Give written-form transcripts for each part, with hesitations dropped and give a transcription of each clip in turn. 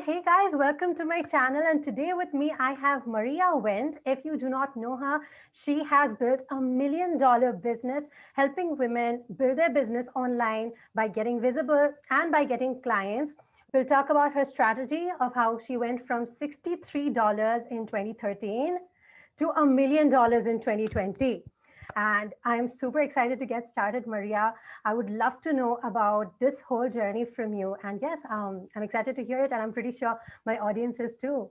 hey guys, welcome to my channel. And today with me, I have Maria Wendt. If you do not know her, she has built $1 million business helping women build their business online by getting visible and by getting clients. We'll talk about her strategy of how she went from $63 in 2013 to $1 million in 2020. And I'm super excited to get started, Maria. I would love to know about this whole journey from you. And yes, I'm excited to hear it. And I'm pretty sure my audience is too.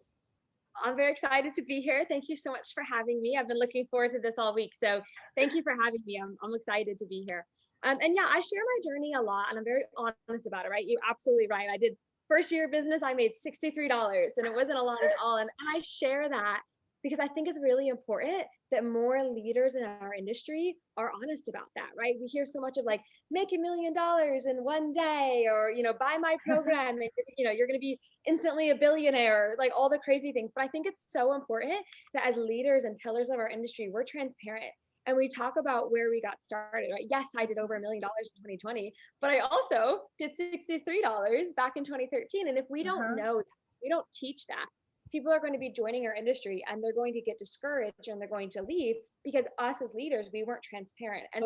I'm very excited to be here. Thank you so much for having me. I've been looking forward to this all week. So thank you for having me. I'm excited to be here. And yeah, I share my journey a lot and I'm very honest about it, right? You're absolutely right. I did first year of business, I made $63 and it wasn't a lot at all. And I share that because I think it's really important that more leaders in our industry are honest about that, right? We hear so much of like, make $1 million in one day, or, buy my program and, you're going to be instantly a billionaire, like all the crazy things. But I think it's so important that as leaders and pillars of our industry, we're transparent and we talk about where we got started, right? Yes, I did over $1 million in 2020, but I also did $63 back in 2013. And if we don't know that, we don't teach that, people are going to be joining our industry and they're going to get discouraged and they're going to leave because us as leaders, we weren't transparent and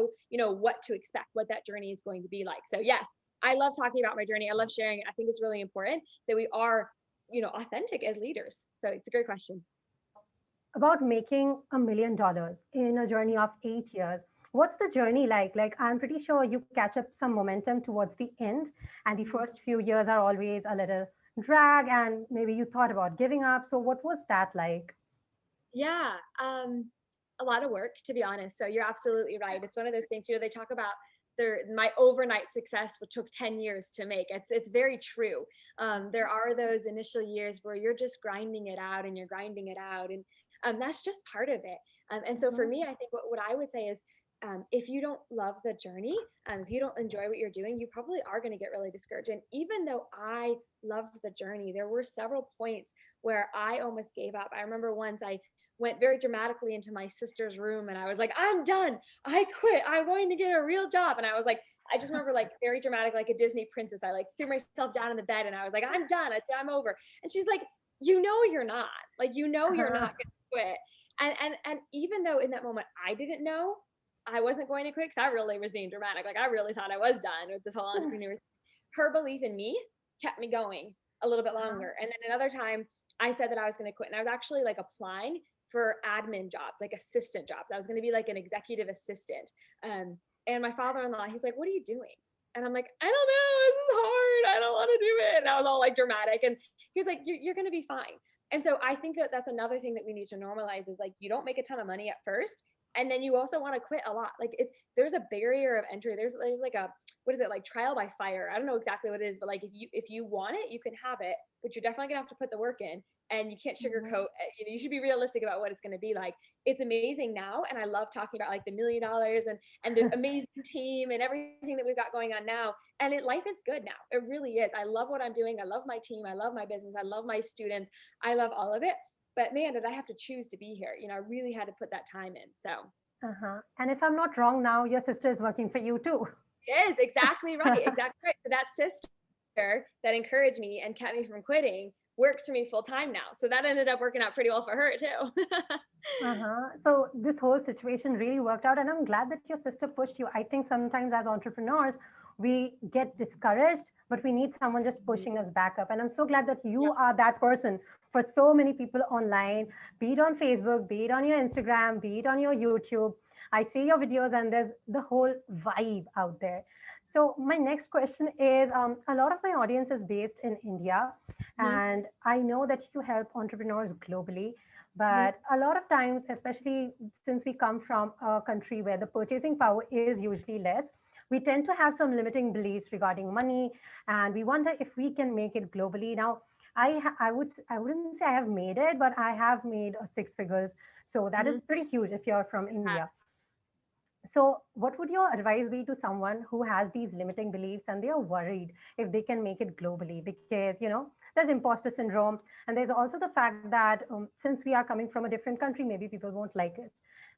what to expect, what that journey is going to be like. So yes, I love talking about my journey. I love sharing it. I think it's really important that we are, authentic as leaders. So it's a great question. About making $1 million in a journey of 8 years. What's the journey like? Like, I'm pretty sure you catch up some momentum towards the end, and the first few years are always a little drag, and maybe you thought about giving up. So, what was that like? Yeah, a lot of work, to be honest. So you're absolutely right. It's one of those things, they talk about my overnight success, which took 10 years to make. It's very true. There are those initial years where you're just grinding it out and you're grinding it out. And that's just part of it. And so for Mhm. me, I think what I would say is, if you don't love the journey, if you don't enjoy what you're doing, you probably are going to get really discouraged. And even though I loved the journey, there were several points where I almost gave up. I remember once I went very dramatically into my sister's room and I was like, I'm done. I quit. I'm going to get a real job. And I was like, I just remember like very dramatic, like a Disney princess. I like threw myself down in the bed and I was like, I'm done. I'm over. And she's like, you're not. Like, you're not going to quit. And even though in that moment I didn't know I wasn't going to quit because I really was being dramatic. Like I really thought I was done with this whole entrepreneur. Her belief in me kept me going a little bit longer. And then another time I said that I was going to quit and I was actually like applying for admin jobs, like assistant jobs. I was going to be like an executive assistant. And my father-in-law, he's like, what are you doing? And I'm like, I don't know. This is hard. I don't want to do it. And I was all like dramatic. And he was like, you're going to be fine. And so I think that that's another thing that we need to normalize is like, you don't make a ton of money at first. And then you also want to quit a lot. Like there's a barrier of entry. There's like what is it, like trial by fire? I don't know exactly what it is, but like if you want it, you can have it, but you're definitely gonna have to put the work in and you can't Mhm. sugarcoat. You should be realistic about what it's going to be like. It's amazing now, and I love talking about like the $1 million and the amazing team and everything that we've got going on now. And life is good now. It really is. I love what I'm doing. I love my team. I love my business. I love my students. I love all of it. But man, did I have to choose to be here? I really had to put that time in. So And if I'm not wrong, now your sister is working for you too. it is exactly right. Exactly right. So that sister that encouraged me and kept me from quitting works for me full time now. So that ended up working out pretty well for her too. So this whole situation really worked out, and I'm glad that your sister pushed you. I think sometimes as entrepreneurs, we get discouraged, but we need someone just pushing us back up. And I'm so glad that you Yeah. are that person for so many people online, be it on Facebook, be it on your Instagram, be it on your YouTube. I see your videos, and there's the whole vibe out there. So my next question is, a lot of my audience is based in India, Mhm. and I know that you help entrepreneurs globally. Mhm. But a lot of times, especially since we come from a country where the purchasing power is usually less, we tend to have some limiting beliefs regarding money, and we wonder if we can make it globally. Now, I wouldn't say I have made it, but I have made six figures, so that is Mhm. pretty huge if you're from India. So, what would your advice be to someone who has these limiting beliefs and they are worried if they can make it globally? Because, there's imposter syndrome. And there's also the fact that since we are coming from a different country, maybe people won't like us.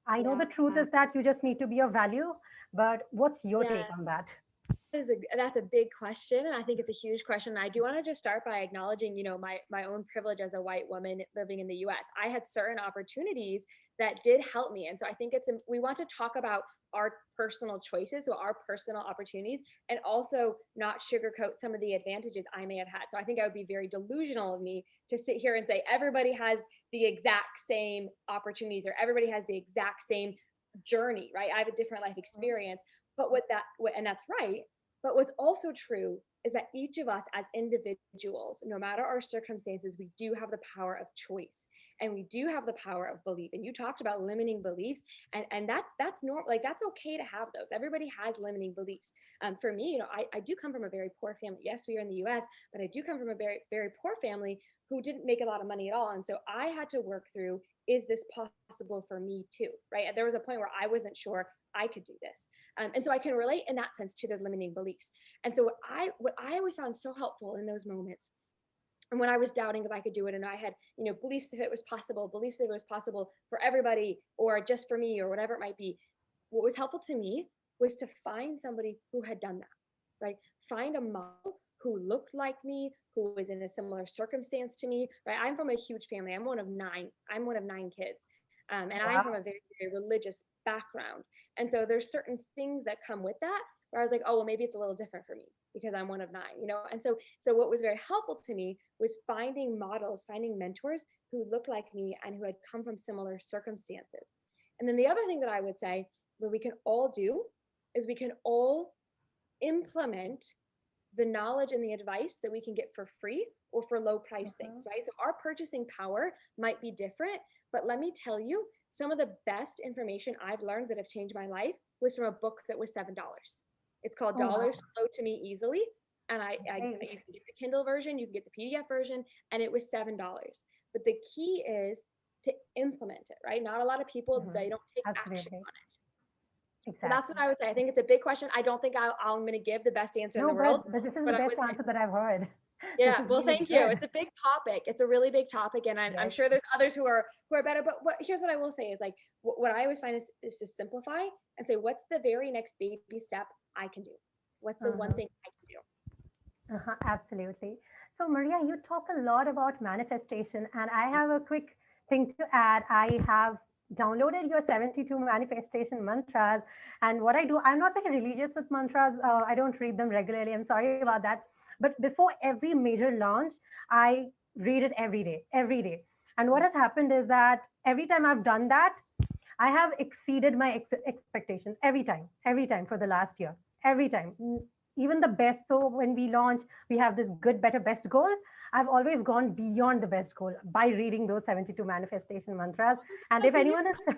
I know the Yeah. truth is that you just need to be of value, but what's your take Yeah. on that? That's a big question, and I think it's a huge question. I do want to just start by acknowledging, my own privilege as a white woman living in the U.S. I had certain opportunities that did help me, and so I think we want to talk about our personal choices, so our personal opportunities, and also not sugarcoat some of the advantages I may have had. So I think I would be very delusional of me to sit here and say everybody has the exact same opportunities or everybody has the exact same journey, right? I have a different life experience, but and that's right, but what's also true is that each of us as individuals, no matter our circumstances, we do have the power of choice and we do have the power of belief. And you talked about limiting beliefs, and that's normal. Like that's okay to have those. Everybody has limiting beliefs. For me, I do come from a very poor family. Yes, we are in the U.S., but I do come from a very, very poor family who didn't make a lot of money at all. And so I had to work through, is this possible for me too? Right. And there was a point where I wasn't sure I could do this. And so I can relate in that sense to those limiting beliefs. And so what I always found so helpful in those moments, and when I was doubting if I could do it, and I had, beliefs if it was possible, beliefs if it was possible for everybody or just for me or whatever it might be, what was helpful to me was to find somebody who had done that, right? Find a model who looked like me, who was in a similar circumstance to me, right? I'm from a huge family. I'm one of nine kids. And I'm from Wow. a very, very religious background. And so there's certain things that come with that where I was like, oh, well, maybe it's a little different for me because I'm one of nine. And so what was very helpful to me was finding models, finding mentors who looked like me and who had come from similar circumstances. And then the other thing that I would say what we can all do is we can all implement the knowledge and the advice that we can get for free or for low price things, Mhm. right? So our purchasing power might be different, but let me tell you, some of the best information I've learned that have changed my life was from a book that was $7. It's called Oh, wow. Dollars Flow to Me Easily. And Great. you can get the Kindle version, you can get the PDF version, and it was $7. But the key is to implement it, right? Not a lot of people, Mhm. they don't take action Absolutely. on it. So that's what Exactly. I would say. I think it's a big question. I don't think I'm going to give the best answer in No, the world, but this is the but I best would say, answer that I've heard. This yeah. is Well, really thank you. good. It's a big topic. It's a really big topic, and I'm Yes. sure there's others who are better. But here's what I will say is like what I always find is to simplify and say what's the very next baby step I can do. What's the one Uh-huh. thing I can do? Uh-huh. Absolutely. So, Maria, you talk a lot about manifestation, and I have a quick thing to add. I have downloaded your 72 manifestation mantras, and what I do, I'm not very religious with mantras. I don't read them regularly. I'm sorry about that. But before every major launch, I read it every day. And what has happened is that every time I've done that, I have exceeded my expectations every time for the last year, every time. Even the best. So when we launch, we have this good, better, best goal. I've always gone beyond the best goal by reading those 72 manifestation mantras. I'm so And glad if to hear. anyone is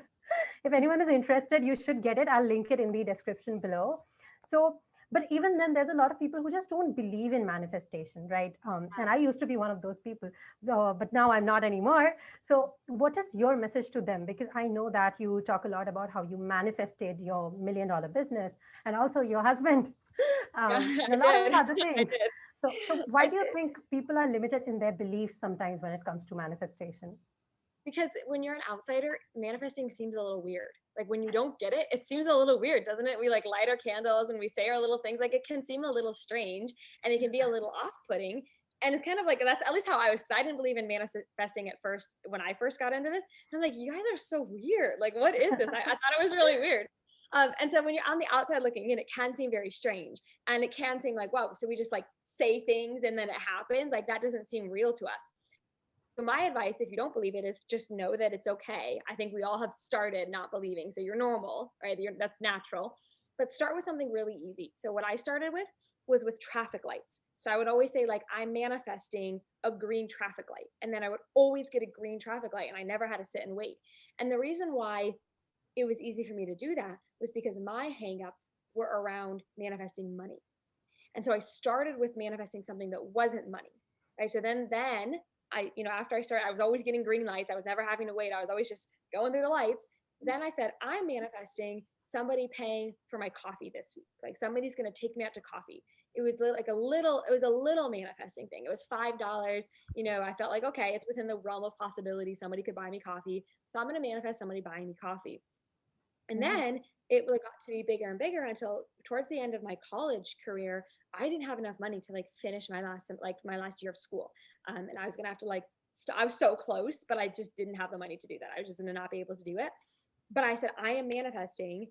if anyone is interested, you should get it. I'll link it in the description below. So, but even then, there's a lot of people who just don't believe in manifestation, right? And I used to be one of those people, so, but now I'm not anymore. So, what is your message to them? Because I know that you talk a lot about how you manifested your $1 million business and also your husband, Yeah, and a I lot of did. other I things. did. So, why I do you did. think people are limited in their beliefs sometimes when it comes to manifestation? Because when you're an outsider, manifesting seems a little weird. Like when you don't get it, it seems a little weird, doesn't it? We like light our candles and we say our little things. Like it can seem a little strange and it can be a little off-putting. And it's kind of like that's at least how I was, because I didn't believe in manifesting at first when I first got into this. I'm like, you guys are so weird. Like, what is this? I thought it was really weird. And so when you're on the outside looking in, it can seem very strange. And it can seem like, wow, so we just like say things and then it happens. Like that doesn't seem real to us. So my advice, if you don't believe it, is just know that it's okay. I think we all have started not believing, so you're normal, right? That's natural. But start with something really easy. So what I started with was with traffic lights. So I would always say like I'm manifesting a green traffic light, and then I would always get a green traffic light, and I never had to sit and wait. And the reason why it was easy for me to do that was because my hangups were around manifesting money. And so I started with manifesting something that wasn't money. Right. So then after I started, I was always getting green lights. I was never having to wait. I was always just going through the lights. Then I said, I'm manifesting somebody paying for my coffee this week. Like somebody's going to take me out to coffee. It was a little manifesting thing. It was $5. I felt like, okay, it's within the realm of possibility. Somebody could buy me coffee. So I'm going to manifest somebody buying me coffee. And Mm, then it like got to be bigger and bigger until towards the end of my college career, I didn't have enough money to like finish my last year of school. And I was gonna have to like I was so close, but I just didn't have the money to do that. I was just gonna not be able to do it. But I said, I am manifesting.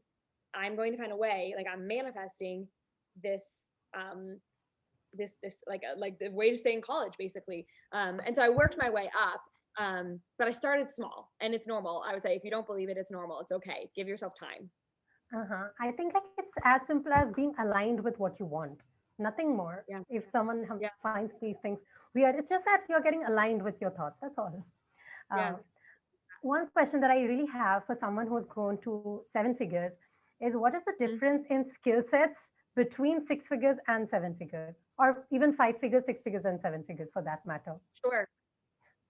I'm going to find a way. Like I'm manifesting this um this like the way to stay in college basically. And so I worked my way up. But I started small, and it's normal. I would say if you don't believe it, it's normal. It's okay. Give yourself time. I think like it's as simple as being aligned with what you want, nothing more. Yeah. If someone Yeah. finds these things weird, it's just that you're getting aligned with your thoughts. That's all. Yeah. Uh, One question that I really have for someone who's grown to seven figures is what is the Mhm. difference in skill sets between six figures and seven figures, or even five figures, six figures, and seven figures for that matter? Sure.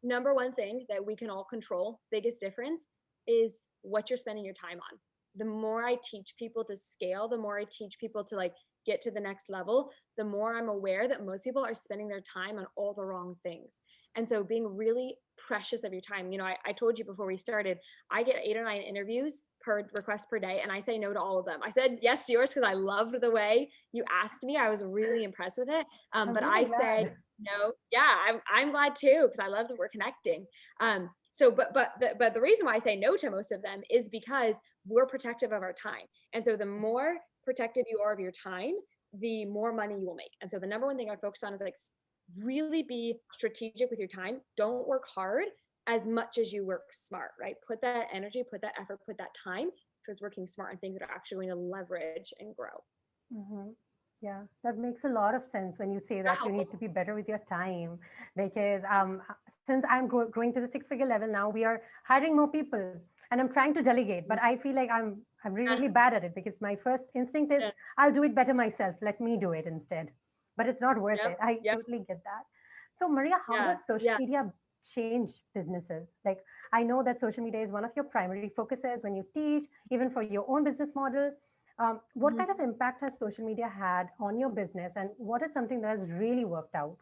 Number one thing that we can all control, biggest difference, is what you're spending your time on. The more I teach people to scale, the more I teach people to like get to the next level, the more I'm aware that most people are spending their time on all the wrong things. And so being really precious of your time. I told you before we started, I get 8 or 9 interviews per request per day, and I say no to all of them. I said yes to yours because I loved the way you asked me. I was really impressed with it. I'm But I really said glad. no. Yeah, I'm glad too because I love that we're connecting. But the reason why I say no to most of them is because we're protective of our time, and so the more protective you are of your time, the more money you will make. And so the number one thing I focus on is like really be strategic with your time. Don't work hard as much as you work smart, right? Put that energy, put that effort, put that time towards working smart and things that are actually going to leverage and grow. Mhm. Yeah, that makes a lot of sense when you say that you need to be better with your time. Because since I'm growing to the six-figure level now, we are hiring more people, and I'm trying to delegate. But I feel like I'm really bad at it because my first instinct is Yeah. I'll do it better myself. Let me do it instead. But it's not worth it. Yep. I Yep. totally get that. So Maria, how Yeah. does social Yeah. media change businesses? Like I know that social media is one of your primary focuses when you teach, even for your own business model. What kind Mhm. of impact has social media had on your business, and what is something that has really worked out?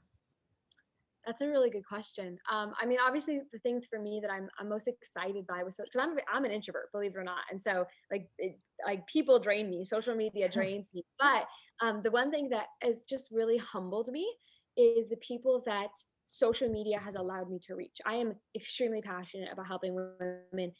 That's a really good question. I mean, obviously, the thing for me that I'm most excited by was because I'm an introvert, believe it or not, and so like people drain me, social media drains me. But the one thing that has just really humbled me is the people that social media has allowed me to reach. I am extremely passionate about helping women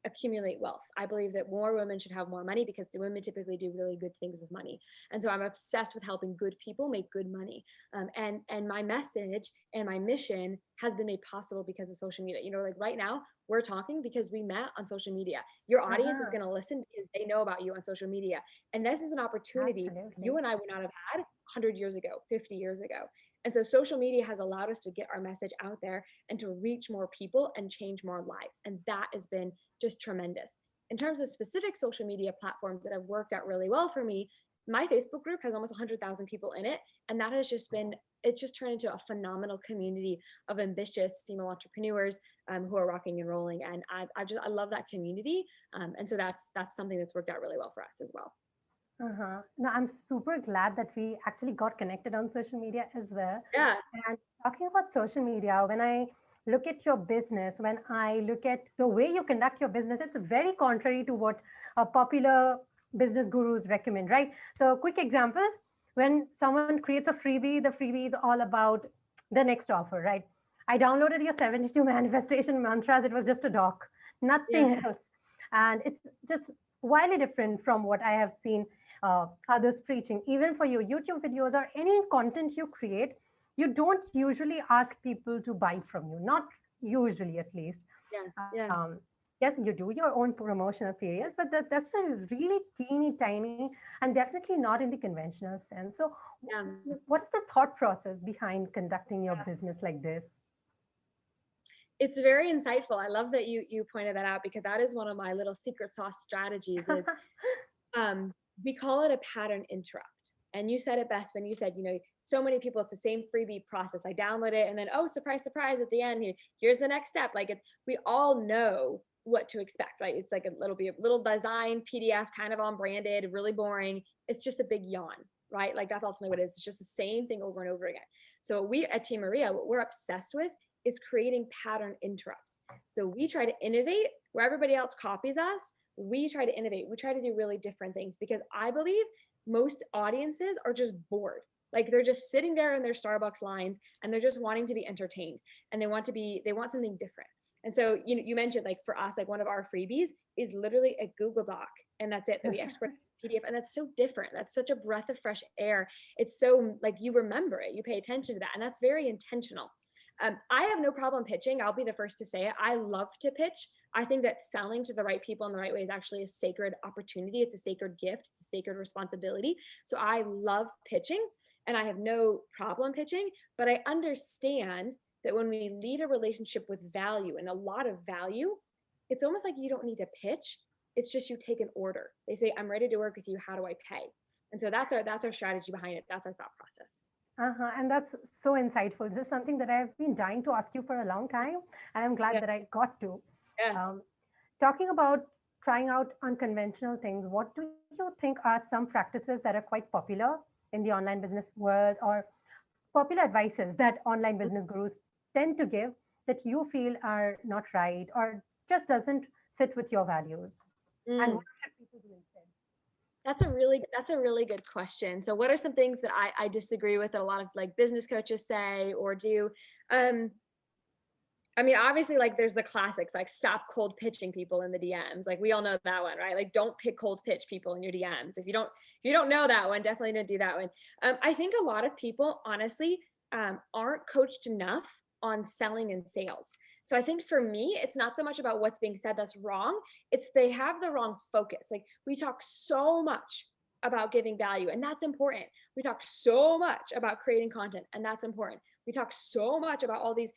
accumulate wealth. I believe that more women should have more money because the women typically do really good things with money. And so I'm obsessed with helping good people make good money. And my message and my mission has been made possible because of social media. Like right now, we're talking because we met on social media. Your audience is Uh-huh, going to listen because they know about you on social media. And this is an opportunity you absolutely. and I would not have had 100 years ago, 50 years ago. And so social media has allowed us to get our message out there and to reach more people and change more lives. And that has been just tremendous. In terms of specific social media platforms that have worked out really well for me, my Facebook group has almost 100,000 people in it. And that has just been, it's just turned into a phenomenal community of ambitious female entrepreneurs who are rocking and rolling. And I love that community. And so that's something that's worked out really well for us as well. Uh-huh. No, I'm super glad that we actually got connected on social media as well. Yeah. And talking about social media, when I look at your business, when I look at the way you conduct your business, it's very contrary to what popular business gurus recommend, right? So, quick example, when someone creates a freebie, the freebie is all about the next offer, right? I downloaded your 72 manifestation mantras, it was just a doc, Yeah. nothing else. And it's just wildly different from what I have seen others preaching. Even for your YouTube videos or any content you create, you don't usually ask people to buy from you, not usually at least. Yeah. Yeah. um, yes, you do your own promotional periods, but that's a really teeny tiny and definitely not in the conventional sense. So Yeah. what's the thought process behind conducting your business like this? It's very insightful. I love that you pointed that out because that is one of my little secret sauce strategies is um, we call it a pattern interrupt. And you said it best when you said, so many people, it's the same freebie process. I download it and then, oh, surprise, surprise, at the end, here's the next step. Like we all know what to expect, right? It's like it'll be a little design PDF, kind of on branded, really boring. It's just a big yawn, right? Like that's ultimately what it is. It's just the same thing over and over again. So we at Team Maria, what we're obsessed with is creating pattern interrupts. So we try to innovate where everybody else copies us. we try to innovate. We try to do really different things because I believe most audiences are just bored. Like they're just sitting there in their Starbucks lines and they're just wanting to be entertained and they want something different. And so you mentioned like for us, like one of our freebies is literally a Google Doc and that's it that we export as PDF. And that's so different. That's such a breath of fresh air. It's so like you remember it, you pay attention to that. And that's very intentional. I have no problem pitching. I'll be the first to say it. I love to pitch. I think that selling to the right people in the right way is actually a sacred opportunity. It's a sacred gift. It's a sacred responsibility. So I love pitching and I have no problem pitching, but I understand that when we lead a relationship with value and a lot of value, it's almost like you don't need to pitch. It's just you take an order. They say, I'm ready to work with you. How do I pay? And so that's our strategy behind it. That's our thought process. And that's so insightful. This is something that I've been dying to ask you for a long time, and I'm glad Yeah. that I got to. Yeah. Talking about trying out unconventional things, what do you think are some practices that are quite popular in the online business world, or popular advices that online business gurus tend to give that you feel are not right or just doesn't sit with your values? And Mm. what should people do instead? That's a really good question. So what are some things that I disagree with that a lot of like business coaches say or do? Um, I mean, obviously, like there's the classics, like stop cold pitching people in the DMs. Like we all know that one, right? Like don't pick cold pitch people in your DMs. If you don't know that one, definitely don't do that one. I think a lot of people, honestly, aren't coached enough on selling and sales. So I think for me, it's not so much about what's being said that's wrong. It's they have the wrong focus. Like we talk so much about giving value, and that's important. We talk so much about creating content, and that's important. We talk so much about all these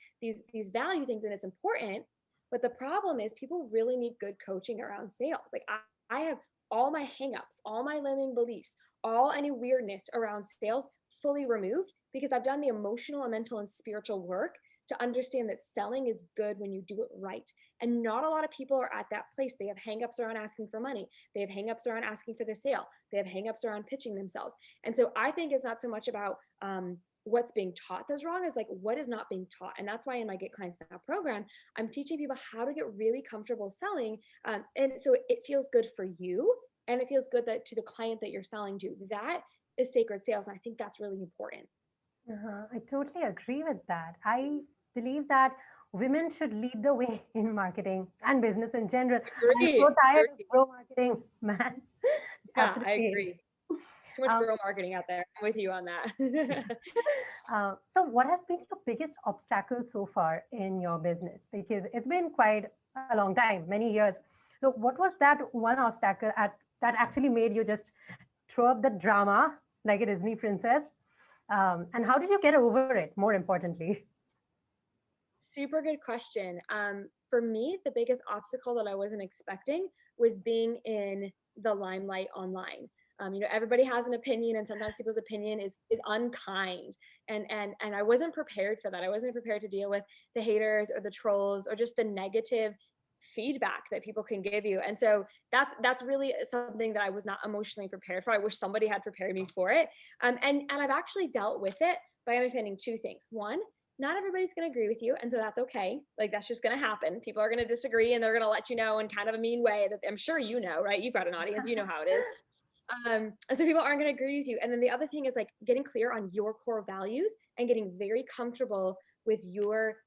value things, and it's important. But the problem is people really need good coaching around sales. Like I have all my hangups, all my limiting beliefs, all any weirdness around sales fully removed because I've done the emotional and mental and spiritual work to understand that selling is good when you do it right. And not a lot of people are at that place. They have hangups around asking for money. They have hangups around asking for the sale. They have hangups around pitching themselves. And so I think it's not so much about what's being taught that's wrong is like what is not being taught. And that's why in my Get Clients Now program, I'm teaching people how to get really comfortable selling. And so it feels good for you and it feels good that to the client that you're selling to. That is sacred sales. And I think that's really important. I totally agree with that. I believe that women should lead the way in marketing and business in general. I'm so Agree. tired of Agree. pro marketing, man. Yeah, I Absolutely. agree. Too much Um, bro marketing out there. I'm with you on that. so, what has been your biggest obstacle so far in your business? Because it's been quite a long time, many years. So, what was that one obstacle that actually made you just throw up the drama like a Disney princess? And how did you get over it, more importantly? Super good question. For me, the biggest obstacle that I wasn't expecting was being in the limelight online. Everybody has an opinion, and sometimes people's opinion is unkind, and I wasn't prepared for that. I wasn't prepared to deal with the haters or the trolls or just the negative feedback that people can give you. And so that's really something that I was not emotionally prepared for. I wish somebody had prepared me for it. And I've actually dealt with it by understanding two things. One, not everybody's going to agree with you. And so that's okay. Like that's just going to happen. People are going to disagree and they're going to let you know in kind of a mean way that I'm sure you know, right? You've got an audience, you know how it is. And so people aren't going to agree with you. And then the other thing is like getting clear on your core values and getting very comfortable with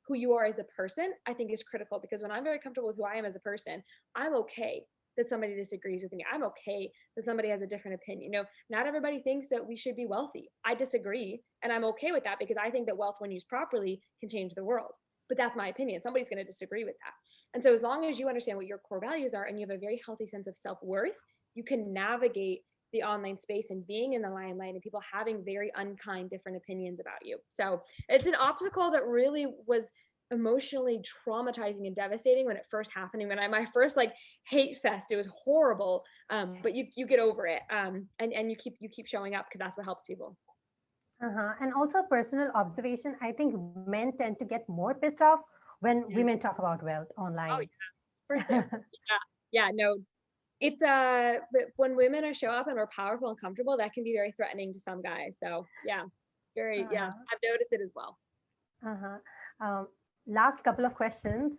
who you are as a person, I think is critical because when I'm very comfortable with who I am as a person, I'm okay that somebody disagrees with me. I'm okay that somebody has a different opinion. Not everybody thinks that we should be wealthy. I disagree. And I'm okay with that because I think that wealth, when used properly, can change the world. But that's my opinion. Somebody's going to disagree with that. And so as long as you understand what your core values are and you have a very healthy sense of self-worth, you can navigate the online space and being in the limelight and people having very unkind different opinions about you. So it's an obstacle that really was emotionally traumatizing and devastating when it first happened. When my first like hate fest, it was horrible. But you get over it. And you keep showing up because that's what helps people. And also, a personal observation, I think men tend to get more pissed off when Mm. women talk about wealth Oh online. yeah, for sure. Yeah, no, it's but when women are show up and we're powerful and comfortable, that can be very threatening to some guys. So yeah, yeah, Uh-huh. I've noticed it as well. Uh-huh. Last couple of questions.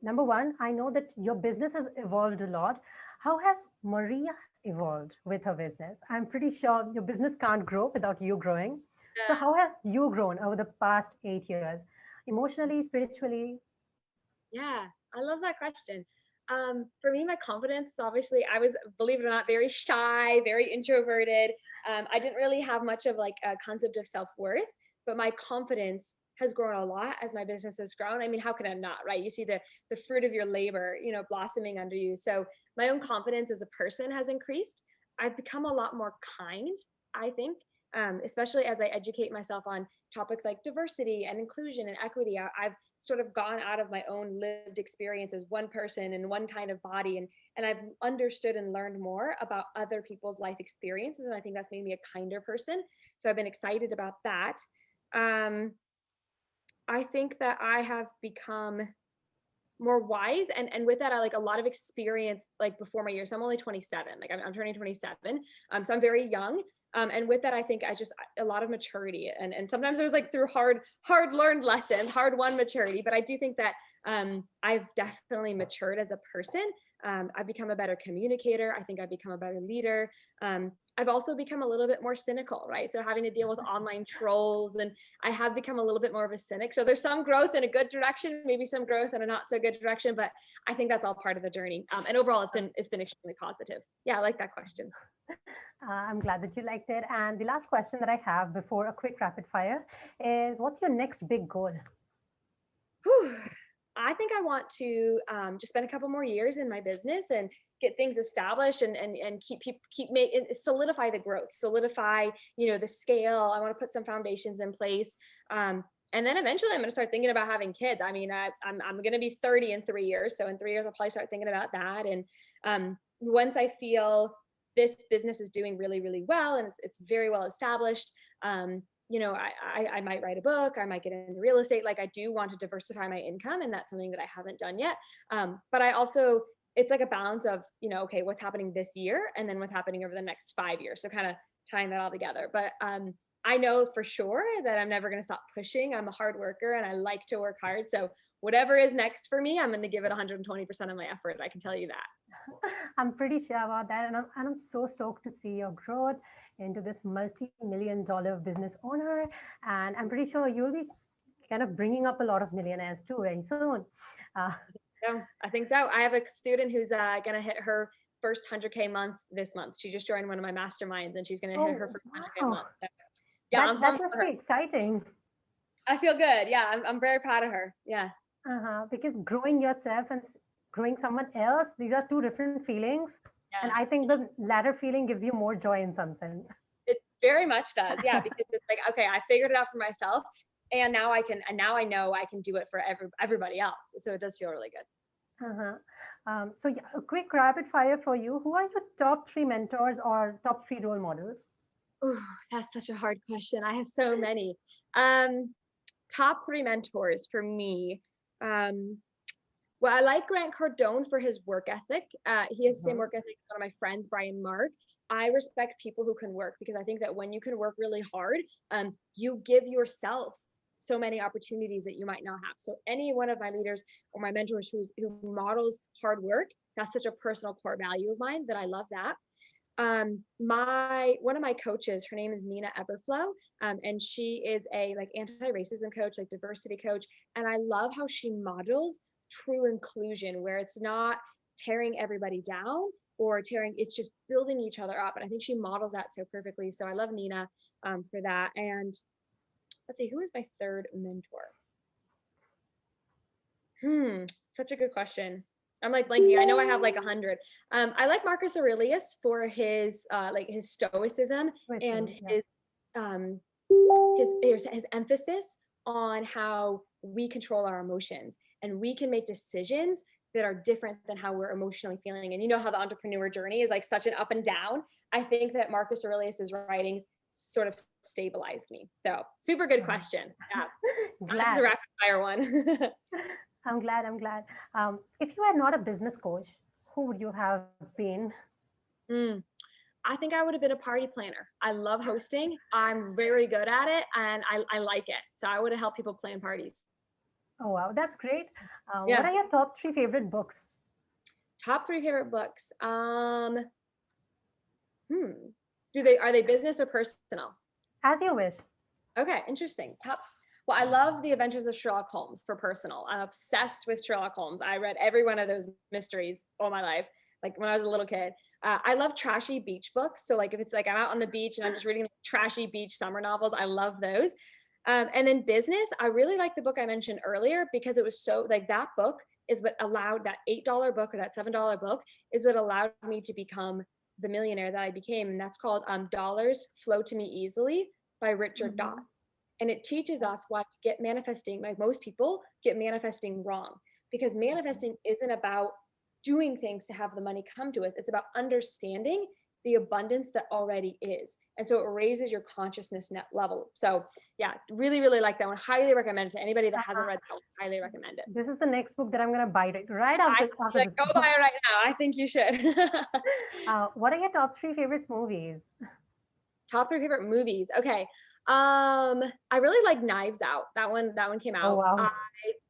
Number one, I know that your business has evolved a lot. How has Maria evolved with her business? I'm pretty sure your business can't grow without you growing. So, Yeah. how have you grown over the past 8 years, emotionally, spiritually? Yeah, I love that question. For me, my confidence, obviously, I was, believe it or not, very shy, very introverted. I didn't really have much of like a concept of self-worth, but my confidence has grown a lot as my business has grown. I mean, how can it not, right? You see the fruit of your labor, blossoming under you. So my own confidence as a person has increased. I've become a lot more kind, I think, especially as I educate myself on topics like diversity and inclusion and equity. I've sort of gone out of my own lived experience as one person in one kind of body, and I've understood and learned more about other people's life experiences, and I think that's made me a kinder person. So I've been excited about that. um, I think that I have become more wise, and with that I like a lot of experience like before my years. So I'm only 27, like I'm turning 27, so I'm very young. And with that I think I just a lot of maturity, and sometimes it was like through hard learned lessons, hard won maturity, but I do think that I've definitely matured as a person. I've become a better communicator. I think I've become a better leader. I've also become a little bit more cynical, right? So having to deal with online trolls, and I have become a little bit more of a cynic. So there's some growth in a good direction, maybe some growth in a not so good direction, but I think that's all part of the journey. And overall, it's been extremely positive. Yeah, I like that question. I'm glad that you liked it. And the last question that I have before a quick rapid fire is, what's your next big goal? Whew. I think I want to just spend a couple more years in my business and get things established, and keep solidify the growth, solidify the scale. I want to put some foundations in place. And then eventually I'm going to start thinking about having kids. I mean, I'm going to be 30 in 3 years. So in 3 years, I'll probably start thinking about that. And once I feel this business is doing really, really well and it's very well established, I might write a book, I might get into real estate. Like I do want to diversify my income, and that's something that I haven't done yet. But I also, it's like a balance of, okay, what's happening this year and then what's happening over the next 5 years. So kind of tying that all together. But I know for sure that I'm never going to stop pushing. I'm a hard worker and I like to work hard. So whatever is next for me, I'm going to give it 120% of my effort. I can tell you that. I'm pretty sure about that. And I'm so stoked to see your growth into this multi-million dollar business owner. And I'm pretty sure you'll be kind of bringing up a lot of millionaires too very soon. Uh, So I think so. I have a student who's going to hit her first 100K month this month. She just joined one of my masterminds and she's going to hit her oh, first 100K wow. month. So, yeah, That, I'm that pumped must for her. be exciting. I feel good. Yeah, I'm very proud of her. Yeah. Because growing yourself and growing someone else, these are two different feelings. And Yeah. I think the latter feeling gives you more joy in some sense. It very much does. Yeah, because it's like, okay, I figured it out for myself, and now I know I can do it for everybody else. So it does feel really good. Uh-huh. So, yeah, a quick rapid fire for you. Who are your top three mentors or top three role models? Oh, that's such a hard question. I have so many. Um, Top three mentors for me. Um, Well, I like Grant Cardone for his work ethic. He has the same Mhm. work ethic as one of my friends, Brian Mark. I respect people who can work because I think that when you can work really hard, you give yourself so many opportunities that you might not have. So any one of my leaders or my mentors who models hard work, that's such a personal core value of mine that I love that. My one of my coaches, her name is Nina Eberflow, and she is a like anti-racism coach, like diversity coach, and I love how she models true inclusion where it's not tearing everybody down or tearing, it's just building each other up, and I think she models that so perfectly. So I love Nina for that. And let's see, who is my third mentor? Such a good question. I'm like blanking. I know I have like 100. I like Marcus Aurelius for his like his stoicism and Wisdom, yeah. um his emphasis on how we control our emotions and we can make decisions that are different than how we're emotionally feeling. And you know how the entrepreneur journey is like such an up and down. I think that Marcus Aurelius's writings sort of stabilized me. So super good Uh-huh. question. Yeah, that was a Glad. rapid fire one. I'm glad. I'm glad. If you are not a business coach, who would you have been? Mm, I think I would have been a party planner. I love hosting. I'm very good at it and I like it. So I would have helped people plan parties. Oh, wow, that's great. What Yeah. are your top three favorite books? Top three favorite books. Are they business or personal? As you wish. Okay, interesting. Well, I love The Adventures of Sherlock Holmes for personal. I'm obsessed with Sherlock Holmes. I read every one of those mysteries all my life, like when I was a little kid. I love trashy beach books. So like if it's like I'm out on the beach and I'm just reading like, trashy beach summer novels, I love those. And then business, I really like the book I mentioned earlier because it was so like that book is what allowed that $8 book or that $7 book is what allowed me to become the millionaire that I became. And that's called Dollars Flow to Me Easily by Richard Dott. And it teaches us why we get manifesting, like most people get manifesting wrong, because manifesting isn't about doing things to have the money come to us. It's about understanding the abundance that already is. And so it raises your consciousness net level. So yeah, really, really like that one. Highly recommend it to anybody that hasn't read that one. Highly recommend it. This is the next book that I'm going to buy right after Like, this. go buy it right now. I think you should. What are your top three favorite movies? Top three favorite movies. Okay. I really like Knives Out. That one came out. Oh, wow.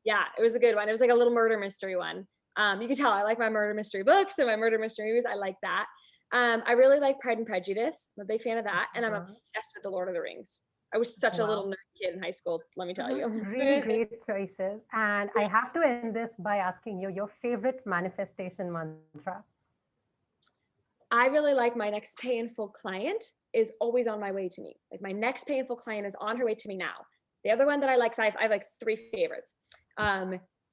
Yeah, it was a good one. It was like a little murder mystery one. You can tell I like my murder mystery books and my murder mystery movies. I like that. I really like Pride and Prejudice. I'm a big fan of that. And I'm obsessed with The Lord of the Rings. I was such a little nerd kid in high school, let me tell you. Really great choices. And I have to end this by asking you your favorite manifestation mantra. I really like my next painful client is always on my way to me. Like my next painful client is on her way to me now. The other one that I like, so I have like three favorites.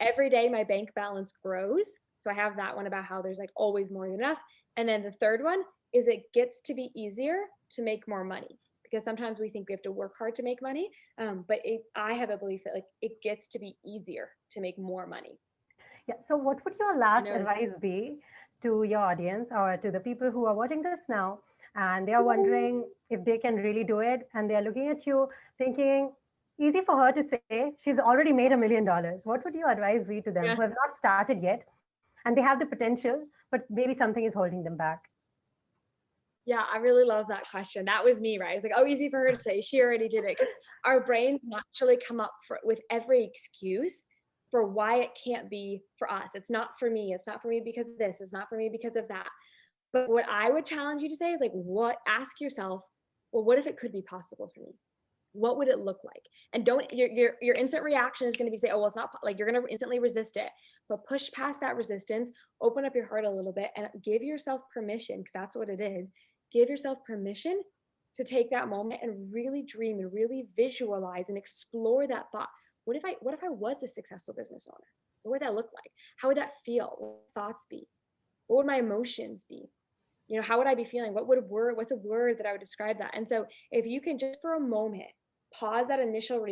Every day my bank balance grows. So I have that one about how there's like always more than enough. And then the third one is it gets to be easier to make more money, because sometimes we think we have to work hard to make money. But I have a belief that like it gets to be easier to make more money. Yeah. So what would your last advice be to your audience or to the people who are watching this now and they are wondering if they can really do it, and they are looking at you thinking, easy for her to say, she's already made $1 million. What would your advice be to them who have not started yet and they have the potential, but maybe something is holding them back? Yeah, I really love that question. That was me, right? It's like, oh, easy for her to say. She already did it. Our brains naturally come up with every excuse for why it can't be for us. It's not for me. It's not for me because of this. It's not for me because of that. But what I would challenge you to say is like, ask yourself, well, what if it could be possible for me? What would it look like? And don't, your instant reaction is going to be say, oh, well, it's not, like you're going to instantly resist it, but push past that resistance, open up your heart a little bit and give yourself permission, because that's what it is. Give yourself permission to take that moment and really dream and really visualize and explore that thought. What if I was a successful business owner? What would that look like? How would that feel? What would thoughts be? What would my emotions be? You know, how would I be feeling? What's a word that I would describe that? And so if you can just for a moment pause that initial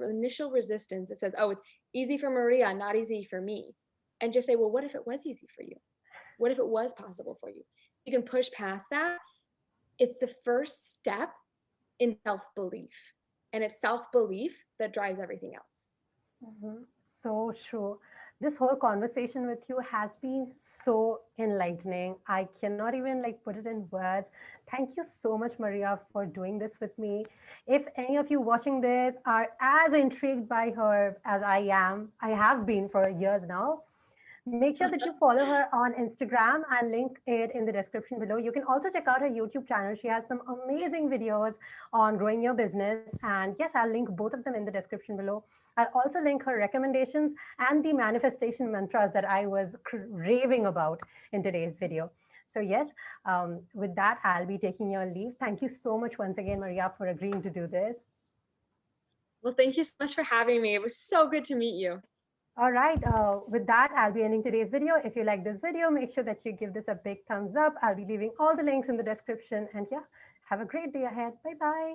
initial resistance that says, oh, it's easy for Maria, not easy for me. And just say, well, what if it was easy for you? What if it was possible for you? You can push past that. It's the first step in self-belief. And it's self-belief that drives everything else. So true. This whole conversation with you has been so enlightening. I cannot even like put it in words. Thank you so much, Maria, for doing this with me. If any of you watching this are as intrigued by her as I am, I have been for years now, make sure that you follow her on Instagram. I'll link it in the description below. You can also check out her YouTube channel. She has some amazing videos on growing your business. And yes, I'll link both of them in the description below. I'll also link her recommendations and the manifestation mantras that I was raving about in today's video. So yes, with that, I'll be taking your leave. Thank you so much once again, Maria, for agreeing to do this. Well, thank you so much for having me. It was so good to meet you. All right. With that, I'll be ending today's video. If you like this video, make sure that you give this a big thumbs up. I'll be leaving all the links in the description. And yeah, have a great day ahead. Bye-bye.